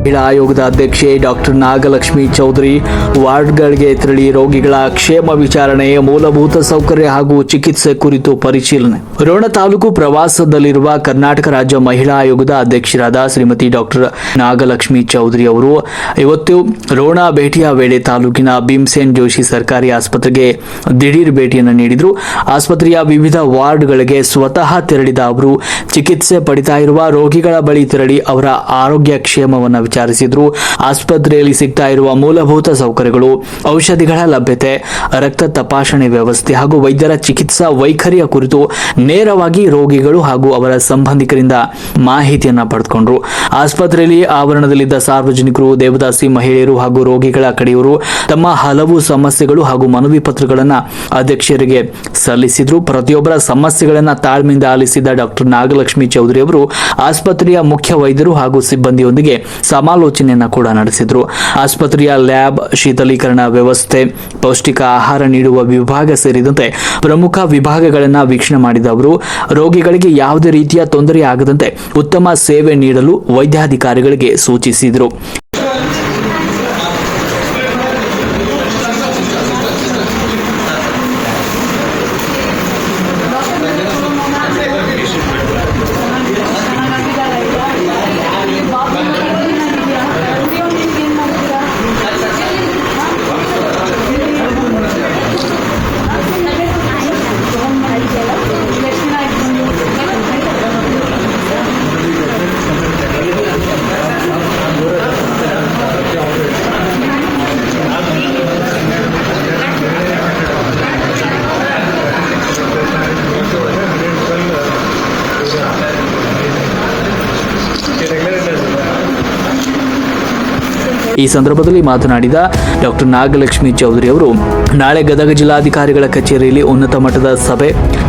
ಮಹಿಳಾ ಆಯೋಗದ ಅಧ್ಯಕ್ಷೆ ಡಾಕ್ಟರ್ ನಾಗಲಕ್ಷ್ಮಿ ಚೌಧರಿ ವಾರ್ಡ್ಗಳಿಗೆ ತೆರಳಿ ರೋಗಿಗಳ ಕ್ಷೇಮ ವಿಚಾರಣೆ, ಮೂಲಭೂತ ಸೌಕರ್ಯ ಹಾಗೂ ಚಿಕಿತ್ಸೆ ಕುರಿತು ಪರಿಶೀಲನೆ. ರೋಣ ತಾಲೂಕು ಪ್ರವಾಸದಲ್ಲಿರುವ ಕರ್ನಾಟಕ ರಾಜ್ಯ ಮಹಿಳಾ ಆಯೋಗದ ಅಧ್ಯಕ್ಷರಾದ ಶ್ರೀಮತಿ ಡಾಕ್ಟರ್ ನಾಗಲಕ್ಷ್ಮಿ ಚೌಧರಿ ಅವರು ಇವತ್ತು ರೋಣ ಭೇಟಿಯ ವೇಳೆ ತಾಲೂಕಿನ ಭೀಮಸೇನ್ ಜೋಶಿ ಸರ್ಕಾರಿ ಆಸ್ಪತ್ರೆಗೆ ದಿಢೀರ್ ಭೇಟಿಯನ್ನು ನೀಡಿದರು. ಆಸ್ಪತ್ರೆಯ ವಿವಿಧ ವಾರ್ಡ್ಗಳಿಗೆ ಸ್ವತಃ ತೆರಳಿದ ಅವರು ಚಿಕಿತ್ಸೆ ಪಡಿತಾ ಇರುವ ರೋಗಿಗಳ ಬಳಿ ತೆರಳಿ ಅವರ ಆರೋಗ್ಯ ಕ್ಷೇಮವನ್ನು ವಿಚಾರಿಸಿದ್ರು. ಆಸ್ಪತ್ರೆಯಲ್ಲಿ ಸಿಗ್ತಾ ಇರುವ ಮೂಲಭೂತ ಸೌಕರ್ಯಗಳು, ಔಷಧಿಗಳ ಲಭ್ಯತೆ, ರಕ್ತ ತಪಾಸಣೆ ವ್ಯವಸ್ಥೆ ಹಾಗೂ ವೈದ್ಯರ ಚಿಕಿತ್ಸಾ ವೈಖರಿಯ ಕುರಿತು ನೇರವಾಗಿ ರೋಗಿಗಳು ಹಾಗೂ ಅವರ ಸಂಬಂಧಿಕರಿಂದ ಮಾಹಿತಿಯನ್ನ ಪಡೆದುಕೊಂಡ್ರು. ಆಸ್ಪತ್ರೆಯಲ್ಲಿ ಆವರಣದಲ್ಲಿದ್ದ ಸಾರ್ವಜನಿಕರು, ದೇವದಾಸಿ ಮಹಿಳೆಯರು ಹಾಗೂ ರೋಗಿಗಳ ಕಡೆಯವರು ತಮ್ಮ ಹಲವು ಸಮಸ್ಯೆಗಳು ಹಾಗೂ ಮನವಿ ಪತ್ರಗಳನ್ನು ಅಧ್ಯಕ್ಷರಿಗೆ ಸಲ್ಲಿಸಿದ್ರು. ಪ್ರತಿಯೊಬ್ಬರ ಸಮಸ್ಯೆಗಳನ್ನು ತಾಳ್ಮೆಯಿಂದ ಆಲಿಸಿದ ಡಾಕ್ಟರ್ ನಾಗಲಕ್ಷ್ಮಿ ಚೌಧರಿ ಅವರು ಆಸ್ಪತ್ರೆಯ ಮುಖ್ಯ ವೈದ್ಯರು ಹಾಗೂ ಸಿಬ್ಬಂದಿಯೊಂದಿಗೆ ಸಮಾಲೋಚನೆಯನ್ನ ಕೂಡ ನಡೆಸಿದ್ರು. ಆಸ್ಪತ್ರೆಯ ಲ್ಯಾಬ್, ಶೀತಲೀಕರಣ ವ್ಯವಸ್ಥೆ, ಪೌಷ್ಟಿಕ ಆಹಾರ ನೀಡುವ ವಿಭಾಗ ಸೇರಿದಂತೆ ಪ್ರಮುಖ ವಿಭಾಗಗಳನ್ನು ವೀಕ್ಷಣೆ ಮಾಡಿದ ಅವರು ರೋಗಿಗಳಿಗೆ ಯಾವುದೇ ರೀತಿಯ ತೊಂದರೆ ಆಗದಂತೆ ಉತ್ತಮ ಸೇವೆ ನೀಡಲು ವೈದ್ಯಾಧಿಕಾರಿಗಳಿಗೆ ಸೂಚಿಸಿದರು. ಈ ಸಂದರ್ಭದಲ್ಲಿ ಮಾತನಾಡಿದ ಡಾಕ್ಟರ್ ನಾಗಲಕ್ಷ್ಮಿ ಚೌಧರಿ ಅವರು ನಾಳೆ ಗದಗ ಜಿಲ್ಲಾಧಿಕಾರಿಗಳ ಕಚೇರಿಯಲ್ಲಿ ಉನ್ನತ ಮಟ್ಟದ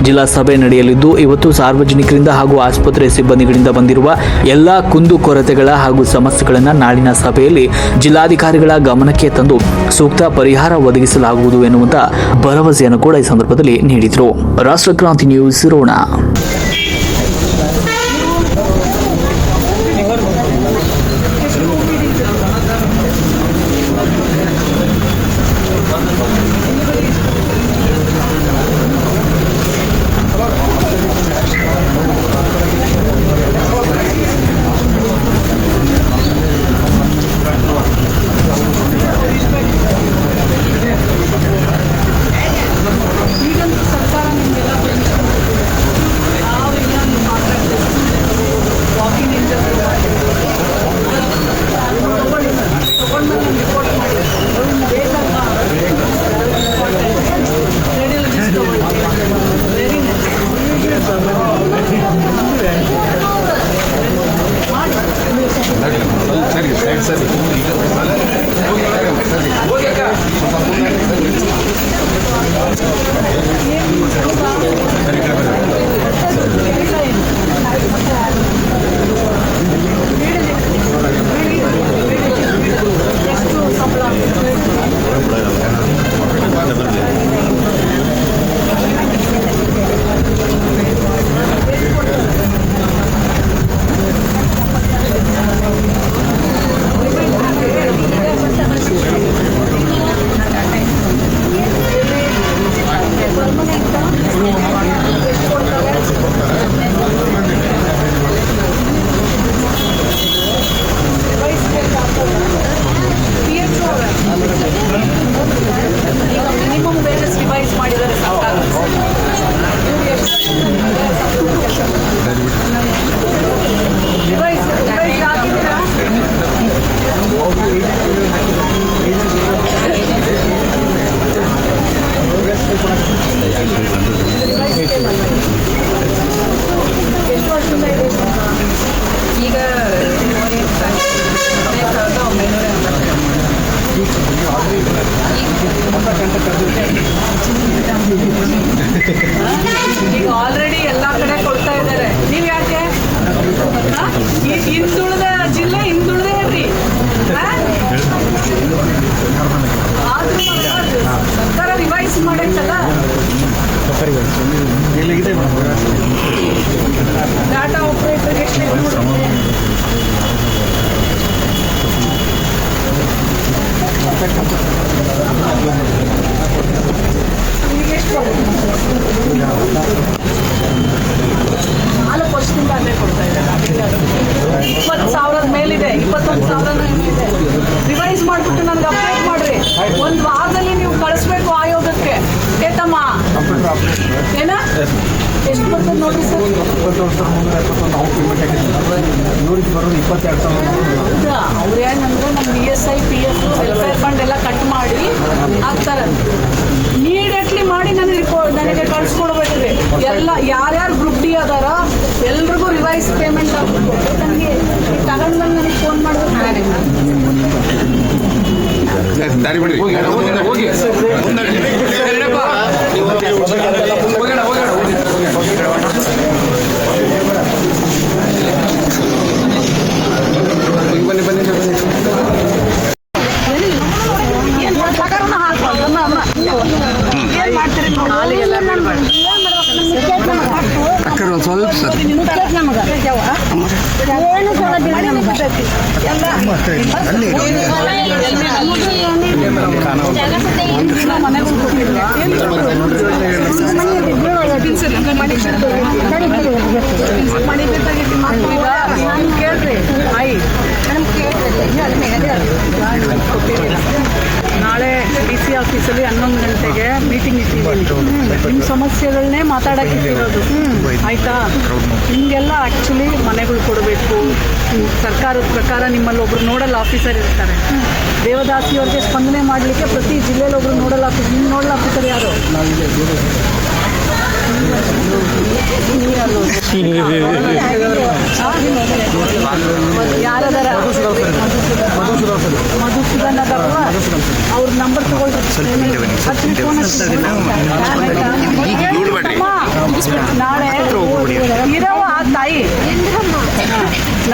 ಜಿಲ್ಲಾ ಸಭೆ ನಡೆಯಲಿದ್ದು, ಇವತ್ತು ಸಾರ್ವಜನಿಕರಿಂದ ಹಾಗೂ ಆಸ್ಪತ್ರೆ ಸಿಬ್ಬಂದಿಗಳಿಂದ ಬಂದಿರುವ ಎಲ್ಲಾ ಕುಂದುಕೊರತೆಗಳ ಹಾಗೂ ಸಮಸ್ಯೆಗಳನ್ನು ನಾಳಿನ ಸಭೆಯಲ್ಲಿ ಜಿಲ್ಲಾಧಿಕಾರಿಗಳ ಗಮನಕ್ಕೆ ತಂದು ಸೂಕ್ತ ಪರಿಹಾರ ಒದಗಿಸಲಾಗುವುದು ಎನ್ನುವಂತ ಭರವಸೆಯನ್ನು ಕೂಡ ಈ ಸಂದರ್ಭದಲ್ಲಿ ನೀಡಿದರು. ರಾಷ್ಟ್ರಕ್ರಾಂತಿ ನ್ಯೂಸ್ ರೋಣ. 50,000 ಇದೆ. ರಿವೈಸ್ ಮಾಡಿಬಿಟ್ಟು ನನಗೆ ಅಪ್ಡೇಟ್ ಮಾಡಿರಿ. ಒಂದು ವಾರದಲ್ಲಿ ನೀವು ಕಳಿಸ್ಬೇಕು ಆಯೋಗಕ್ಕೆ. ಕೇತಮ್ಮ ಏನ ಎಷ್ಟು ಬರ್ತದೆ ನೋಡಿ ಸರ್? ಹೌದಾ? ಅವ್ರು ಏನಂದ್ರೆ ನಮ್ಮ ESI PF ವೆಲ್ಫೇರ್ ಫಂಡ್ ಎಲ್ಲ ಕಟ್ ಮಾಡಿ ಹಾಕ್ತಾರೆ. ಇಮಿಡಿಯೇಟ್ಲಿ ಮಾಡಿ ನನಗೆ ಕಳಿಸ್ಕೊಡ್ಬೇಕ್ರಿ. ಎಲ್ಲ ಯಾರ್ಯಾರು ಗ್ರೂಪ್ ಡಿ ಅದಾರ ಎಲ್ರಿಗೂ ರಿವೈಸ್ ಪೇಮೆಂಟ್ ಆಗ್ಬೇಕು. ನನಗೆ ತಗೊಂಡು ಬಂದು ನನಗೆ ಫೋನ್ ಮಾಡಬೇಕು. ನಾಳೆ DC ಆಫೀಸಲ್ಲಿ 11 ಗಂಟೆಗೆ ಮೀಟಿಂಗ್ ಇಟ್ಟಿದ್ದೀನಿ. ನಿಮ್ಮ ಸಮಸ್ಯೆಗಳನ್ನೇ ಮಾತಾಡೋಕ್ಕಿರೋದು ಆಯಿತಾ? ನಿಮಗೆಲ್ಲ ಆ್ಯಕ್ಚುಲಿ ಮನೆಗಳು ಕೊಡಬೇಕು. ಸರ್ಕಾರದ ಪ್ರಕಾರ ನಿಮ್ಮಲ್ಲಿ ಒಬ್ರು ನೋಡಲ್ ಆಫೀಸರ್ ಇರ್ತಾರೆ. ದೇವದಾಸಿಯವ್ರಿಗೆ ಸ್ಪಂದನೆ ಮಾಡಲಿಕ್ಕೆ ಪ್ರತಿ ಜಿಲ್ಲೆಯಲ್ಲಿ ಒಬ್ರು ನೋಡಲ್ ಆಫೀಸರ್ ಯಾರು? ಯಾರದಾರ? ಮಧುಸೂದನ್ ಅದಲ್ವಾ? ಅವ್ರ ನಂಬರ್ ತಗೊಳ್ರಿ. ನಾಳೆ ಇರವ ತಾಯಿ,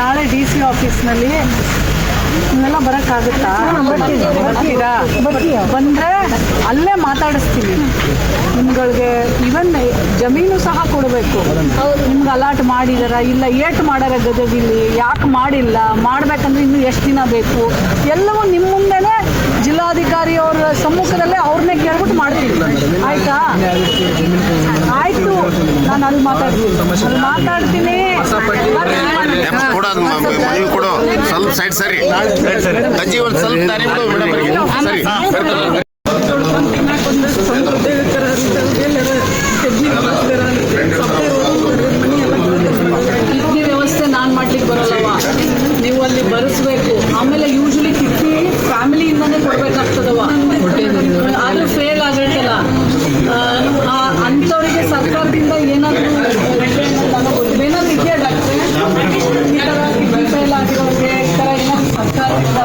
ನಾಳೆ DC ಆಫೀಸ್ನಲ್ಲಿ ಇನ್ನೆಲ್ಲ ಬರೋಕ್ಕಾಗುತ್ತಾ? ಬರ್ತೀರಾ? ಬಂದರೆ ಅಲ್ಲೇ ಮಾತಾಡಿಸ್ತೀವಿ. ನಿಮ್ಗಳಿಗೆ ಇವನ್ ಜಮೀನು ಸಹ ಕೊಡಬೇಕು. ನಿಮ್ಗೆ ಅಲಾಟ್ ಮಾಡಿದಾರ ಇಲ್ಲ, ಏಟ್ ಮಾಡ್ಯಾರ ಗದಗಿಲ್ಲಿ, ಯಾಕೆ ಮಾಡಿಲ್ಲ, ಮಾಡಬೇಕಂದ್ರೆ ಇನ್ನೂ ಎಷ್ಟು ದಿನ ಬೇಕು, ಎಲ್ಲವೂ ನಿಮ್ಮ ಮುಂದೆನೇ ಜಿಲ್ಲಾಧಿಕಾರಿ ಅವರ ಸಮ್ಮುಖದಲ್ಲೇ ಅವ್ರನ್ನೇ ಕೇಳ್ಬಿಟ್ಟು ಮಾಡ್ತೀನಿ. ಆಯ್ತಾ? ಆಯ್ತು, ನಾನು ಅಲ್ಲಿ ಮಾತಾಡ್ತೀನಿ. ಸ್ವಲ್ಪ ಸೈಡ್ ಸರಿ ಅಜ್ಜಿ ಒಂದು ಸ್ವಲ್ಪ ದಾರಿ ಬಿಡು ಮೇಡಮ್. ಕಿಡ್ನಿ ವ್ಯವಸ್ಥೆ ನಾನು ಮಾಡ್ಲಿಕ್ಕೆ ಬರೋಲ್ಲವ, ನೀವು ಅಲ್ಲಿ ಬರೆಸ್ಬೇಕು. ಆಮೇಲೆ ಯೂಶಲಿ ಕಿಡ್ನಿ ಫ್ಯಾಮಿಲಿಯಿಂದನೇ ಕೊಡ್ಬೇಕಾಗ್ತದವ. ಆದ್ರೆ ಫೇಲ್ ಆಗಿರ್ತಲ್ಲ ಅಂಥವ್ರಿಗೆ ಸರ್ಕಾರದಿಂದ ಏನಾದರೂ ಏನಾದ್ರು ಇದೆಯಾ ಡಾಕ್ಟ್ರೆ? ಈ ಥರ ಕಿಡ್ನಿ ಫೇಲ್ ಆಗಿರೋರಿಗೆ ಈ ಥರ ಏನಾದ್ರು ಸರ್ಕಾರದಿಂದ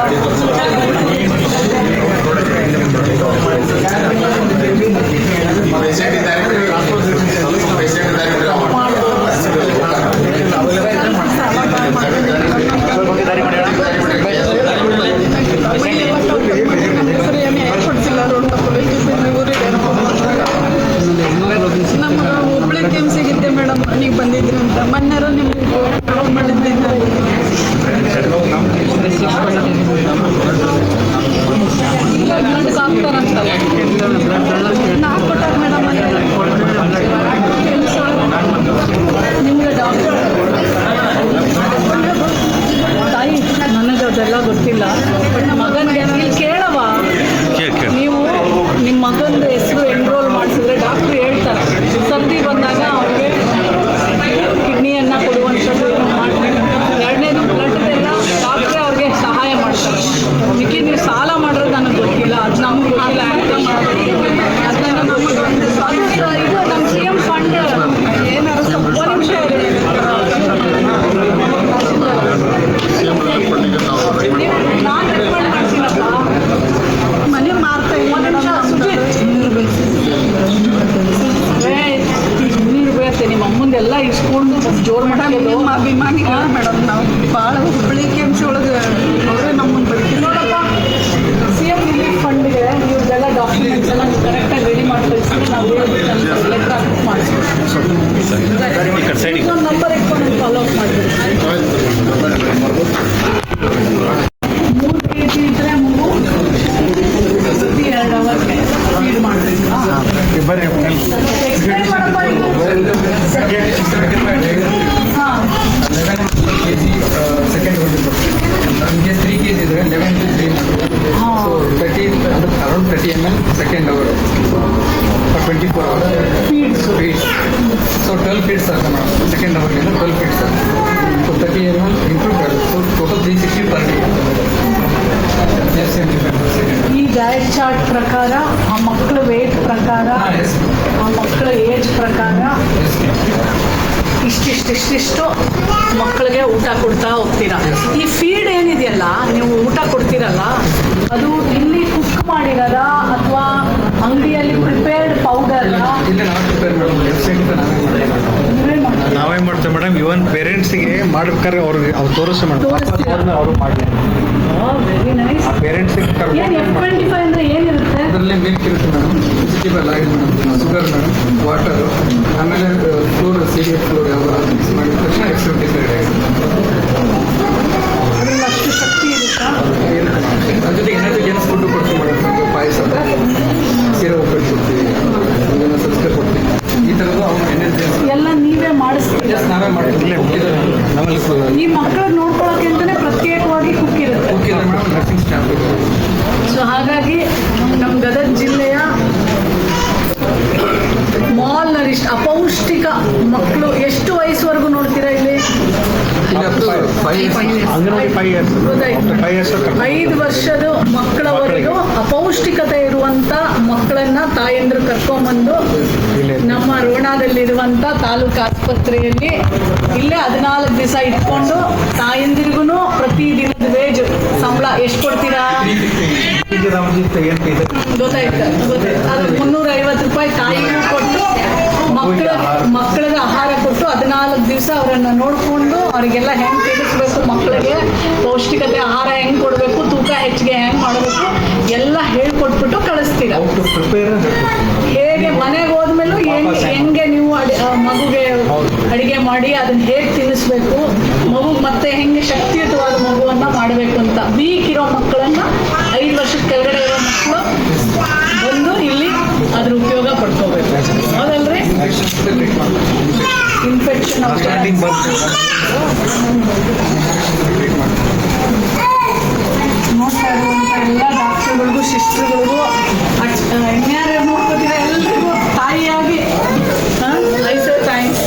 ನಮ್ಗೆ ಒಬ್ಬಳೆ ಕೆಮ್ಮು ಸಿಗುತ್ತೆ ಮೇಡಮ್. ನೀವು ಬಂದಿದ್ರಿ ಅಂತ ಮೊನ್ನೆರು ನಿಮ್ಗೆ ಫೋನ್ ಮಾಡಿದ್ದೆ. ಆಗ್ತಾರಂತ ನಾವು ಕೊಟ್ಟಾಗ ಮೇಡಮ್ ನಿಮ್ಗೆ ಡಾಕ್ಟರ್ ತಾಯಿ ನನಗೆ ಅದೆಲ್ಲ ಗೊತ್ತಿಲ್ಲ. ಬಟ್ ಮಗನಿಗೆ ಇಲ್ಲಿ ಕೇಳವ, ನೀವು ನಿಮ್ಮ ಮಗನ ಹೆಸರು ಎನ್ರೋಲ್ ಮಾಡಿಸಿದ್ರೆ ಡಾಕ್ಟ್ರು ಹೇಳ್ತಾರೆ ಸರ್ದಿ ಬಂದಾಗ ಅವ್ರಿಗೆ ಕಿಡ್ನಿಯನ್ನು ಕೊಡುವಂಥದ್ದು ಮಾಡ್ತಾರೆ. ಎರಡನೇದು ಬ್ಲಡ್ದೆಲ್ಲ ಡಾಕ್ಟ್ರೇ ಅವ್ರಿಗೆ ಸಹಾಯ ಮಾಡ್ತಾರೆ. ಮಿಕ್ಕಿ ನೀವು ಸಾಲ ಮಾಡೋದು ನನಗೆ ಗೊತ್ತಿಲ್ಲ, ಅದು ನಮ್ಗೆ ಗೊತ್ತಿಲ್ಲ. ಅದನ್ನು ನಮಗೆ ಇದು ನಮ್ಮ CM ಫಂಡ್ ಏನಾದ್ರು ಸ್ವಲ್ಪ ನಿಮಿಷ ನಾನು ರೆಕಮೆಂಡ್ ಮಾಡ್ತೀನಪ್ಪ. ಡಯಟ್ ಚಾರ್ಟ್ ಪ್ರಕಾರ ಆ ಮಕ್ಕಳ ವೇಟ್ ಪ್ರಕಾರ ಆ ಮಕ್ಕಳ ಏಜ್ ಪ್ರಕಾರ ಇಷ್ಟಿಷ್ಟು ಮಕ್ಕಳಿಗೆ ಊಟ ಕೊಡ್ತಾ ಹೋಗ್ತೀರಾ. ಈ ಫೀಡ್ ಏನಿದೆಯಲ್ಲ, ನೀವು ಊಟ ಕೊಡ್ತೀರಲ್ಲ, ಅದು ಇಲ್ಲಿ ಕುಕ್ ಮಾಡಿರೋದ ಅಥವಾ ಅಂಗಡಿಯಲ್ಲಿ ಪ್ರಿಪೇರ್ಡ್ ಪೌಡರ್? ನಾವೇ ಮಾಡ್ತೇವೆ ಮೇಡಮ್. ಇವನ್ ಪೇರೆಂಟ್ಸಿಗೆ ಮಾಡ್ಬೇಕಾದ್ರೆ ಅವ್ರಿಗೆ ಅವ್ರು ತೋರಿಸಿ ಮೇಡಮ್, ಅವರು ಮಾಡಿ ವೆರಿ ನೈಸ್. ಪೇರೆಂಟ್ಸಿಗೆ ಏನು F25 ಅಂದರೆ ಏನಿರುತ್ತೆ? ಅದರಲ್ಲಿ ಮಿಲ್ಕ್ ಇರುತ್ತೆ madam, vegetable oil madam, sugar madam, water, ಆಮೇಲೆ ಫ್ಲೋರ್, CDF ಫ್ಲೋರ್ ಯಾವ ಮಿಕ್ಸ್ ಮಾಡಿದ ತಕ್ಷಣ F75 ಅದ್ರಲ್ಲಿ ಅಷ್ಟು ಶಕ್ತಿ ಇರುತ್ತಾ? ಅದ್ರ ಜೊತೆ ಏನಾದರೂ ಜನ ಫುಡ್ ಕೊಡ್ತೀವಿ ಮೇಡಮ್, ಪಾಯಸ, ಸೀರೆ ಉಪ್ಪಿಟ್ಟು ಕೊಡ್ತೀವಿ, ಸಂಸ್ಕಾರ ಕೊಡ್ತೀವಿ. ಈ ಥರದ್ದು ಅವ್ರು ಎನರ್ಜಿ ಎಲ್ಲ ನೀವೇ ಮಾಡಿಸ್ತೀವಿ? ನಾವೇ ಮಾಡ್ತೀವಿ. ನಮ್ಮಲ್ಲಿ ಈ ಮಕ್ಕಳನ್ನ ನೋಡ್ಕೊಳ್ಳೋಕೆ ಅಂತಲೇ ಪ್ರತ್ಯೇಕವಾಗಿ ಕುಕ್ ಇರುತ್ತೆ. Okay madam, nursing staff. So ಹಾಗಾಗಿ ನಮ್ಮ ಗದಗ ಜಿಲ್ಲೆಯ ಮಾಲ್ ನರಿಷ್ಟ್ ಅಪೌಷ್ಟಿಕ ಮಕ್ಕಳು ಎಷ್ಟು ವಯಸ್ಸುವರೆಗೂ ನೋಡ್ತೀರಾ ಇಲ್ಲಿ? ಅಂಗನವಾಡಿ 5 years. ಗೊತ್ತಾಯ್ತು. 5 years 5 ವರ್ಷದ ಮಕ್ಕಳವರೆಗೂ ಅಪೌಷ್ಟಿಕತೆ ಇರುವಂತ ಮಕ್ಕಳನ್ನ ತಾಯಂದ್ರು ಕರ್ಕೊಂಬಂದು ನಮ್ಮ ರೋಣದಲ್ಲಿರುವಂತ ತಾಲೂಕು ಆಸ್ಪತ್ರೆಯಲ್ಲಿ ಇಲ್ಲೇ 14 ದಿವಸ ಇಟ್ಕೊಂಡು ತಾಯಂದಿರಿಗೂ ಪ್ರತಿ ದಿನದ ವೇಜ್ ಸಂಬಳ ಎಷ್ಟು ಕೊಡ್ತೀರಾ? ಗೊತ್ತಾಯ್ತು. ಅದು 350 ರೂಪಾಯಿ ತಾಯಿಗೂ ಕೊಟ್ಟು ಮಕ್ಕಳಿಗೆ ಆಹಾರ ಕೊಟ್ಟು 14 ದಿವಸ ಅವರನ್ನು ನೋಡಿಕೊಂಡು ಅವರಿಗೆಲ್ಲ ಹೆಂಗೆ ತಿಳಿಸ್ಬೇಕು, ಮಕ್ಕಳಿಗೆ ಪೌಷ್ಟಿಕತೆ ಆಹಾರ ಹೆಂಗೆ ಕೊಡಬೇಕು, ತೂಕ ಹೆಚ್ಚಿಗೆ ಹೆಂಗೆ ಮಾಡಬೇಕು ಎಲ್ಲ ಹೇಳ್ಕೊಟ್ಬಿಟ್ಟು ಕಳಿಸ್ತೀರ. ಹೇಗೆ ಮನೆಗೆ ಹೋದ್ಮೇಲೂ ಹೆಂಗೆ ನೀವು ಮಗುಗೆ ಅಡಿಗೆ ಮಾಡಿ ಅದನ್ನ ಹೇಗೆ ತಿನ್ನಿಸ್ಬೇಕು, ಮಗು ಮತ್ತೆ ಹೆಂಗೆ ಶಕ್ತಿಯುತವಾದ ಮಗುವನ್ನ ಮಾಡಬೇಕು ಅಂತ. ವೀಕ್ ಇರೋ ಮಕ್ಕಳನ್ನ 5 ವರ್ಷದ ಕೆಳಗಡೆ ಇರೋ ಮಕ್ಕಳು ಬಂದು ಇಲ್ಲಿ ಅದ್ರ ಉಪಯೋಗ ಪಡ್ಕೋಬೇಕು. ಹೌದಲ್ರಿ? ಇನ್ಫೆಕ್ಷನ್ ನೋಡ್ತಾ ಇರುವಂಥ ಎಲ್ಲ ಡಾಕ್ಟರ್ಗಳಿಗೂ ಸಿಸ್ಟರ್ಗಳಿಗೂ ಇನ್ಯಾರು ನೋಡ್ಕೋತೀರ ಎಲ್ರಿಗೂ ತಾಯಿಯಾಗಿ I say thanks.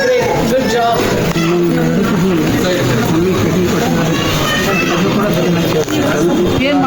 Great, good job. ಏನು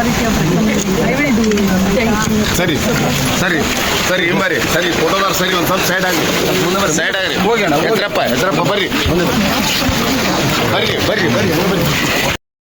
ಕ್ಲಾರಿಟಿ ಆಫ್ ಸರಿ ಸರಿ ಸರಿ ಬರ್ರಿ ಸರಿ ಫೋಟೋದಾರ ಸರಿ ಒಂದು ಸ್ವಲ್ಪ ಸೈಡ್ ಆಗಿ ಸೈಡ್ ಆಗ್ರಿ ಹೋಗೋಣ ಹೆದ್ರಪ್ಪ ಬರ್ರಿ ಬರ್ರಿ ಬರ್ರಿ ಬರ್ರಿ